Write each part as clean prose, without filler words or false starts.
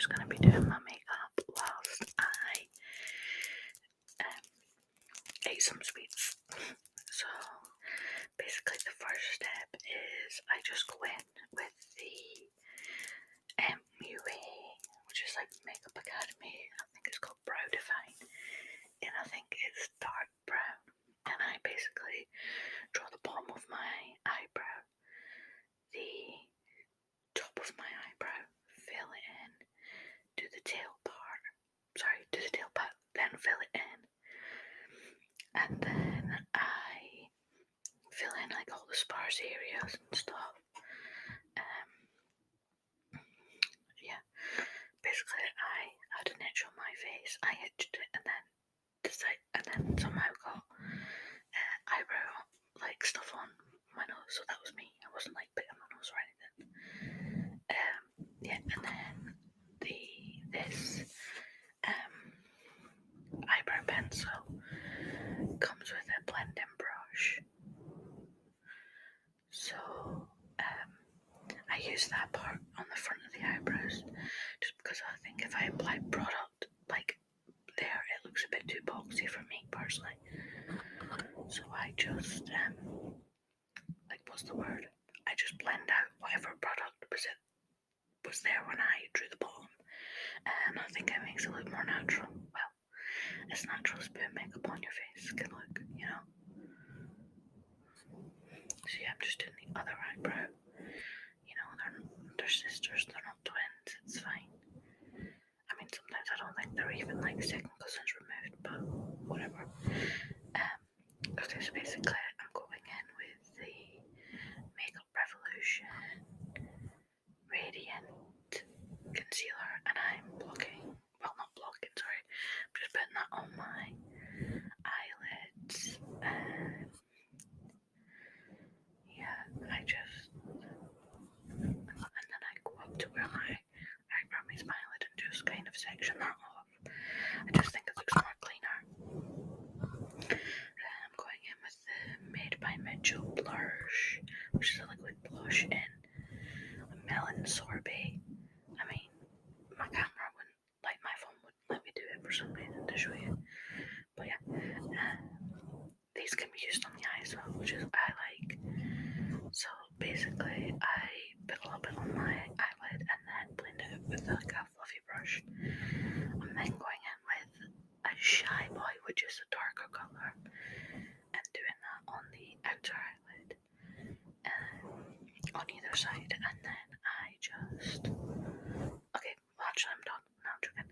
just going to be doing my makeup whilst I ate some sweets. So basically the first step is I just go in with the MUA, which is like Makeup Academy. I think it's called Brow Define, and I think it's dark brown. And I basically draw the bottom of my eyebrow, the top of my eyebrow, fill it in, do the tail part, then fill it in, and then I fill in like all the sparse areas and stuff. Yeah, basically I had an itch on my face, I itched it, and then somehow got eyebrow like stuff on my nose, so that was me. I wasn't like bitten my nose or anything. Yeah, and then this eyebrow pencil comes with a blending brush. So I use that part on the front of the eyebrows just because I think if I apply product like there, it looks a bit too boxy for me personally. So I just I just blend out whatever product was there when I drew the bottom, and I think it makes it look more natural. Well, as natural as putting makeup on your face can look, you know. So yeah, I'm just doing the other eyebrow. You know, they're sisters, they're not twins, it's fine. I mean, sometimes I don't think they're even like second cousins removed, but whatever. Okay, so basically I'm going in with the Makeup Revolution Radiant Concealer, and I'm not blocking, sorry, I'm just putting that on my eyelids, and yeah, and then I go up to where my eyebrow meets my eyelid and just kind of section that off. I just think it looks more cleaner. Then I'm going in with the Made by Mitchell blush, which is a liquid blush in a melon sorbet. I mean, my camera wouldn't, like my phone wouldn't let me do it for some reason to show you. But yeah, these can be used on the eye as well, which is I like. So basically, I put a little bit on my eyelid and then blend it with like a fluffy brush. I'm then going in with a Shy Boy, which is a darker colour, and doing that on the outer eyelid on either side, and then I just I'm done. No, I'm joking.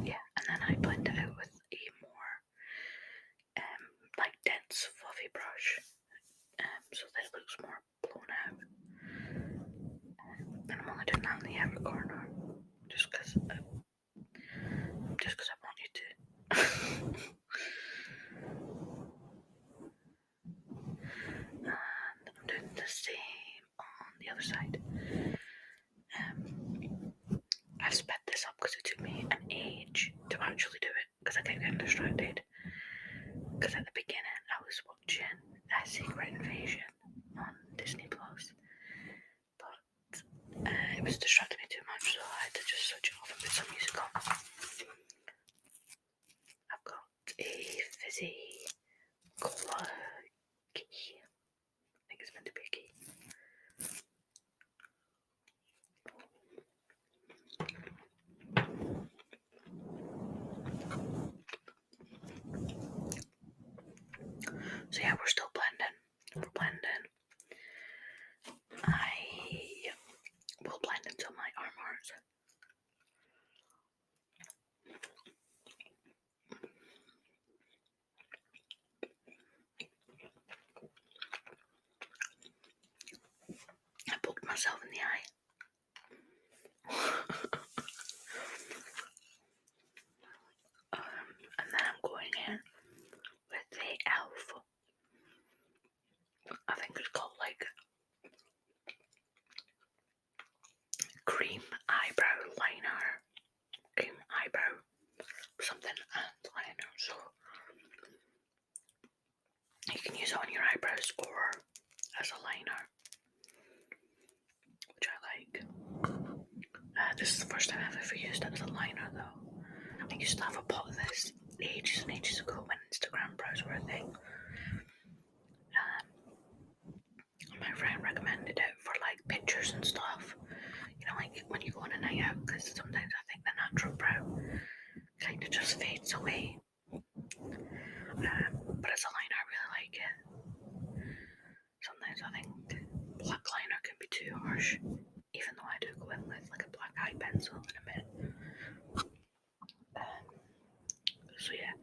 Yeah, and then I blend it out with a more like dense fluffy brush, so that it looks more blown out. And I'm only doing that in the outer corner, just because I want you to. And I'm doing the same on the other side. I've sped this up because it took me an age to actually do it, because I kept getting distracted. Because at the beginning I was watching A Secret Invasion on Disney Plus, but it was distracting me too much, so I had to just switch it off and put some music on. I've got a fizzy cola key. I think it's meant to be a key. So yeah, we're still blending. We're blending. I will blend until my arm hurts. I poked myself in the eye. And then I'm going in with the e.l.f. I think it's called like cream eyebrow something and liner. So you can use it on your eyebrows or as a liner, which I This is the first time I've ever used it as a liner though. I used to have a pot of this ages and ages ago when Instagram brows were a thing. My friend recommended it for like pictures and stuff. You know, like when you go on a night out, because sometimes I think the natural brow kind of just fades away. But as a liner, I really like it. Sometimes I think black liner can be too harsh, even though I do go in with like a black eye pencil in a bit. So yeah,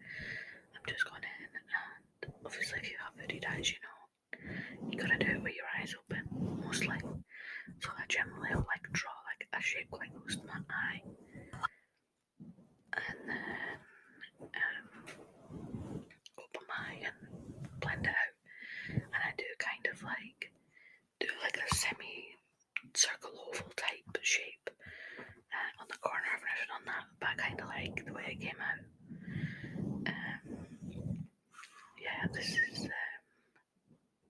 I'm just going in, and obviously if you have hooded eyes, you know, you gotta do it with your eyes open, mostly. So I generally like draw like a shape quite close to my eye, and then open my eye and blend it out. And I do kind of like a semi-circle oval type shape on the corner. I've never done that, but I kind of like the way it came out. Yeah, this is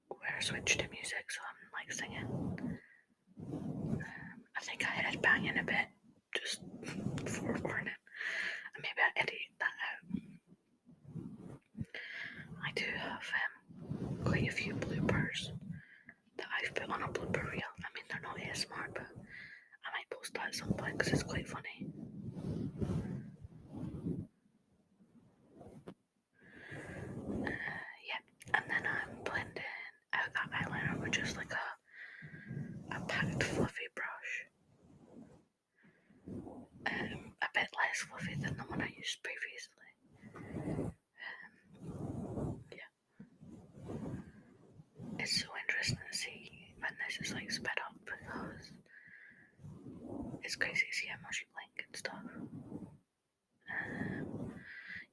where I switched to music, so I'm like singing. I think I had banging a bit, just for warning, and maybe I edit that out. I do have quite a few bloopers that I've put on a blooper reel. I mean, they're not ASMR, but I might post that at some point because it's quite funny. Yeah, and then I'm blending out that eyeliner with just like a packed fluffy brush. A bit less fluffy than the one I used previously. Yeah. It's so interesting to see when this is like sped up because it's crazy to see how much you blink and stuff.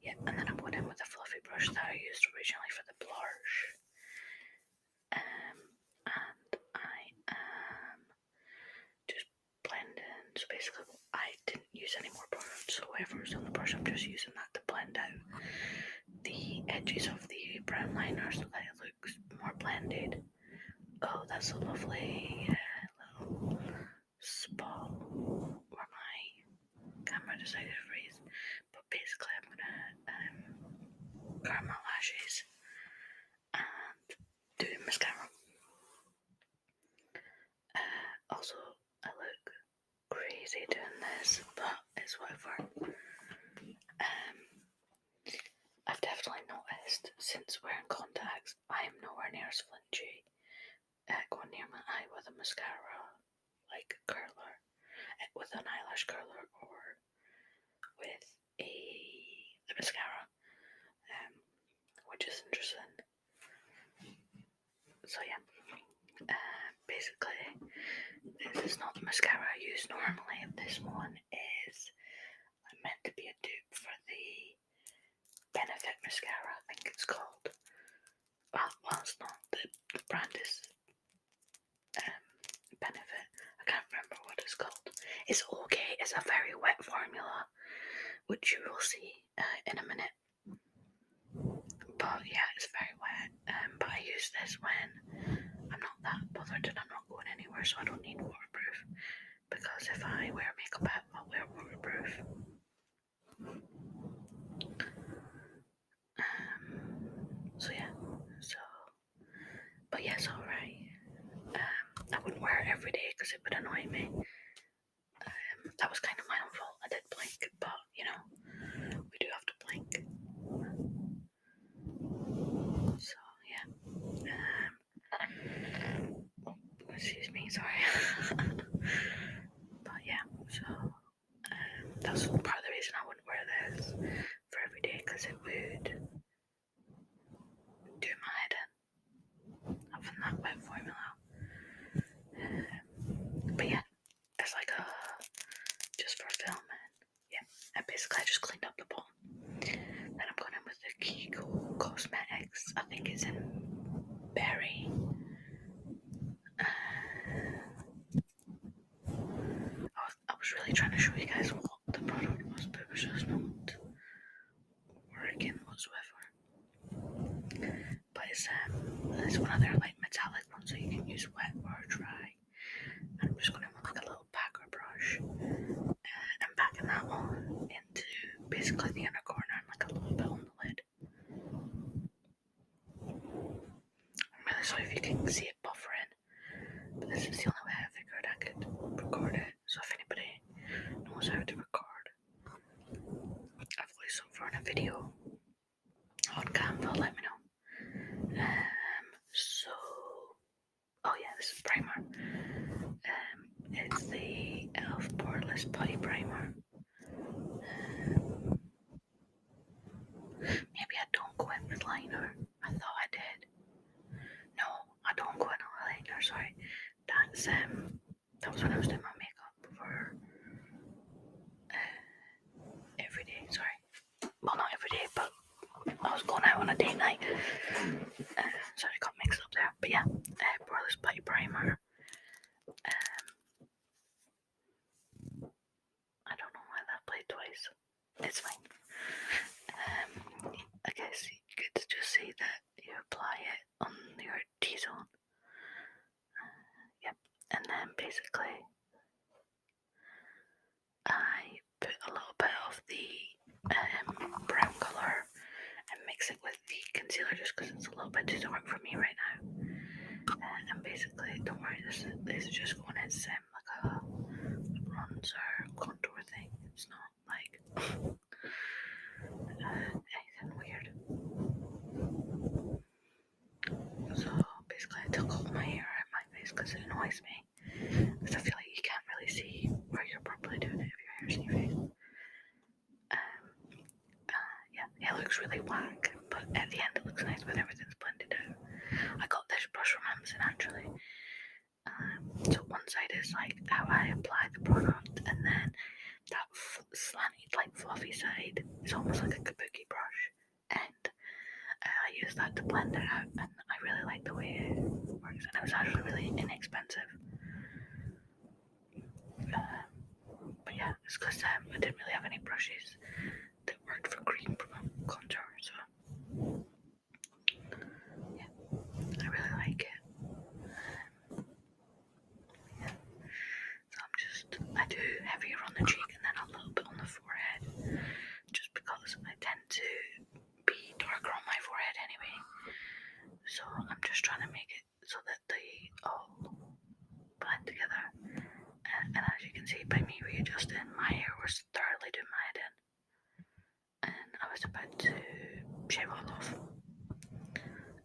Yeah, and then I'm going in with a fluffy brush that I used originally for the blush. And I am just blending. So basically, I didn't use any more brush, so whatever's on the brush, I'm just using that to blend out the edges of the brown liner so that it looks more blended. Oh, that's a lovely little spot where my camera decided to freeze. But basically, I'm gonna curl my lashes and do mascara. Also, I look crazy doing this, but it's whatever. I've definitely noticed since wearing contacts, I am nowhere near as flinchy going near my eye with a mascara, like curler, with an eyelash curler, or with a mascara, which is interesting. So yeah, basically, this is not the mascara I use normally. This one is meant to be a dupe for the Benefit mascara, I think it's called. Well, it's not. The brand is Benefit. I can't remember what it's called. It's okay. It's a very wet formula, which you will see in a minute. But yeah, it's very wet. But I use this when I'm not that bothered and I'm not going anywhere, so I don't need waterproof. Because if I wear makeup out, I'll wear waterproof. So yeah, but yeah, it's alright. I wouldn't wear it every day because it would annoy me. That was kind of my own fault. I did blink, but you know, we do have to blink. So yeah. Excuse me, sorry. But yeah, so that's part of the reason I wouldn't wear this for every day because it would do my head in having that wet formula. But yeah, it's like just for filming. Yeah, and basically I just cleaned up the bottom. Then I'm going in with the Kiko Cosmetics. I think it's in berry. I was really trying to show you guys what the product was, but it was just not working whatsoever. But it's one of their like metallic ones, so you can use wet or dry. And I'm just going to with like a little packer brush sorry if you can see it buffering, but this is the only way I figured I could record it. So if anybody knows how to record a voiceover in a video on Canva, let me know. So, oh yeah, this is primer. It's the e.l.f. Poreless Putty Primer. Maybe I don't go in with liner. I thought I did. No, I don't go in on liner, sorry. That was when I was doing my makeup for every day, sorry. Well, not every day, but I was going out on a date night. Sorry, I got mixed up there. But yeah, Poreless Putty Primer. I don't know why that played twice. It's fine. I guess you could just see that you apply it on your T-zone. Yep. And then basically I put a little bit of the brown colour and mix it with the concealer just because it's a little bit too dark for me right now. And basically, don't worry, this is just going as like a bronzer contour thing. It's not like anything weird. So basically, I took all my hair out of my face because it annoys me. Because I feel like you can't really see where you're properly doing it if your hair's in your face. Yeah, it looks really whack, but at the end it looks nice when everything's blended out. I got this brush from Amazon actually. So one side is like how I apply the product, and then that slanted, like fluffy side is almost like a kabuki brush, and I use that to blend it out, and I really like the way it works, and it was actually really inexpensive. But yeah, it's because I didn't really have any brushes that worked for cream contour, so yeah, I really like it. Yeah. So I do heavier on the cheek and then a little bit on the forehead, just because I tend to be darker on my forehead anyway. So I'm just trying to make it so that they all blend together. And as you can see by me readjusting, my hair was thoroughly doing my head in. And I was about to shave it off.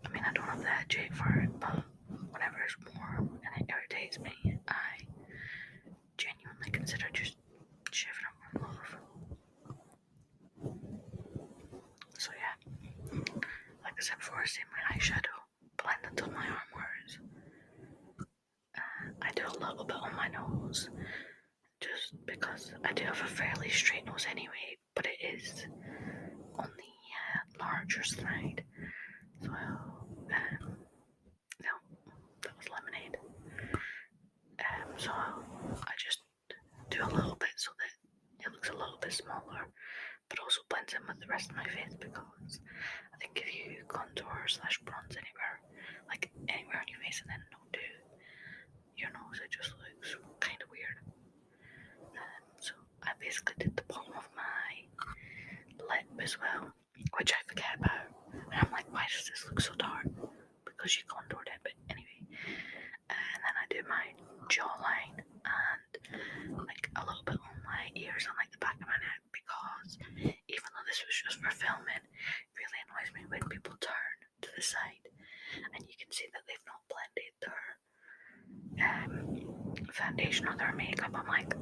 I mean, I don't have the head shape for it, but whenever it's warm and it irritates me, I genuinely consider just shaving it off. So yeah, like I said before, same my eyeshadow, blend until my arm wears. I do a little bit on my nose, just because I do have a fairly straight nose anyway, but it is on the larger side. So, no, that was lemonade. So I just do a little bit so that it looks a little bit smaller, but also blends in with the rest of my face, because I think if you contour / bronze anywhere, like anywhere on your face and then not do your nose, it just looks kind of weird. So I basically did the bottom of my lip as well, which I forget about. And I'm like, why does this look so dark? Because you contoured it, but anyway. And then I do my jawline and like a little bit on my ears and like the back of my neck, because even though this was just for filming, it really annoys me when people turn to the side and you can see that they've not blended their foundation or their makeup. I'm like,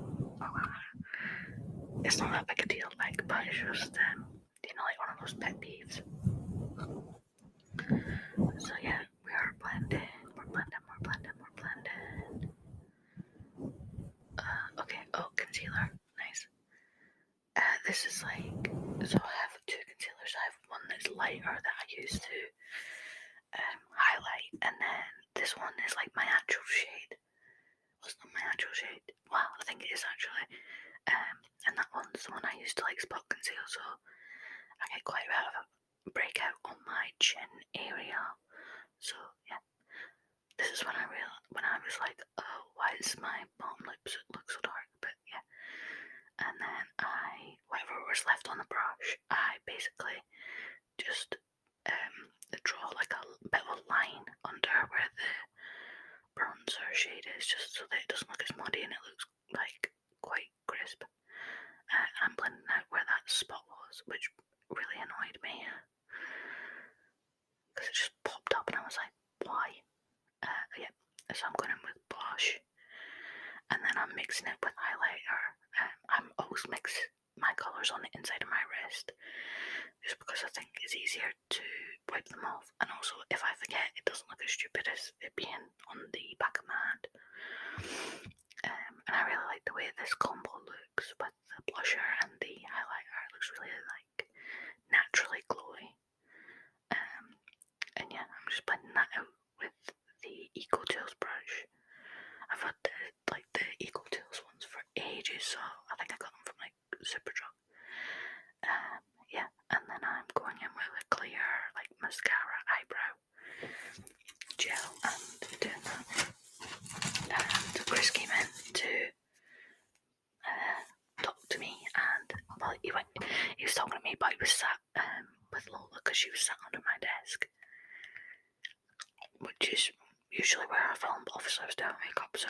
it's not that big a deal, like, but it's just like one of those pet peeves. So yeah, we are blending. Okay, oh, concealer, nice. This is like, so I have two concealers. I have one that's lighter that I use to highlight, and then this one is like my actual shade. Well, it's not my actual shade. Well, I think it is actually. And that one's the one I use to like spot conceal, so I get quite a bit of a breakout on my chin area. So yeah, this is when I was like, oh, why does my bottom lips look so dark? But yeah, and then whatever was left on the brush, I basically just draw like a bit of a line under clear where the bronzer shade is, just so that it doesn't look as muddy and it looks like quite crisp. And I'm blending out where that spot was, which really annoyed me because it just popped up and I was like, why? Yeah, so I'm going in with blush and then I'm mixing it with highlighter. I'm always mix my colours on the inside of my wrist just because I think it's easier to wipe them off, and also if I forget it doesn't look as stupid as it being on the back of my hand. And I really like the way this combo looks with the blusher and the highlighter. It looks really like naturally glowy. And yeah, I'm just blending that out with the Eco Tools brush. I've had the Eco Tools ones for ages, so I think I got them from like Superdrug. Yeah, and then I'm going in with a clear like mascara eyebrow gel and doing that. And Chris came in to talk to me, and well, he was talking to me, but he was sat with Lola because she was sat under my desk, which is usually where I film, but obviously I was doing makeup, so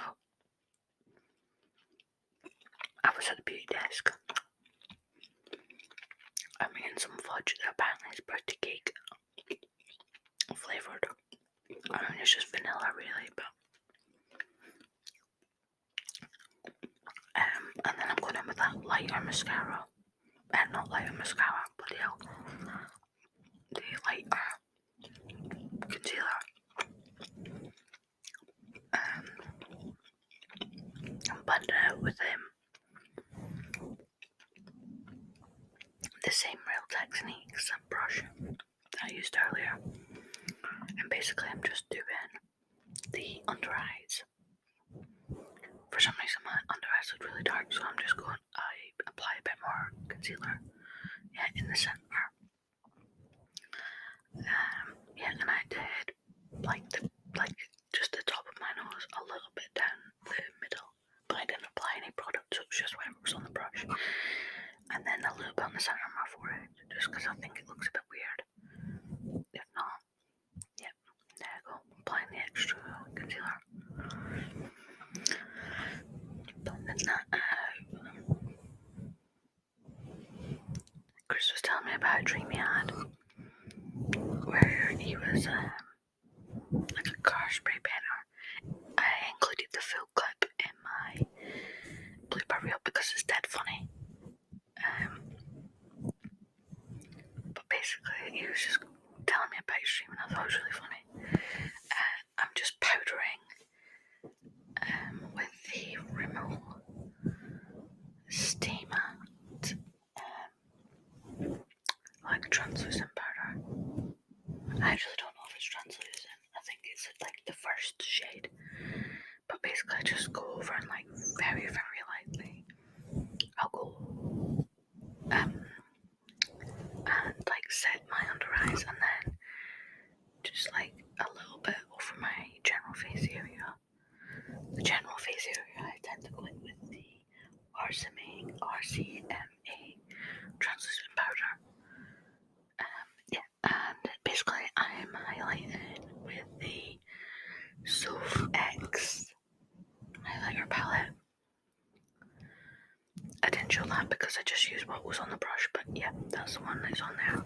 I was at the beauty desk. I'm eating some fudge that apparently is birthday cake flavoured. I mean, it's just vanilla really, but and then I'm going in with that lighter mascara. Not lighter mascara, bloody hell. The lighter concealer. I'm blending it out with the same Real Techniques brush that I used earlier. And basically I'm just doing the under eyes. For some reason my under eyes look really dark, so I'm just going, I apply a bit more concealer in the centre. Yeah, and I did like just the top of my nose, a little bit down the middle, but I didn't apply any product, so it was just whatever was on the brush. And then a little bit on the centre of my forehead, just because I think it looks a bit weird. If not, yep, there you go, applying the extra concealer. Blending that out. Chris was telling me about a dream he had, where he was like a car spray painter. I included the full clip in my blooper reel because it's dead funny. But basically he was just telling me about his dream and I thought it was really funny. I'm just powdering with the Rimmel Stay Matte like translucent powder. I actually don't know if it's translucent. I think it's like the first shade. But basically I just go over and like very, very lightly I'll go and like set my under eyes and then just like a little bit over my general face area. The general face area I tend to go in with the RCMA translucent powder. Yeah, and basically I'm highlighting with the Soph X highlighter palette. I didn't show that because I just used what was on the brush, but yeah, that's the one that's on there.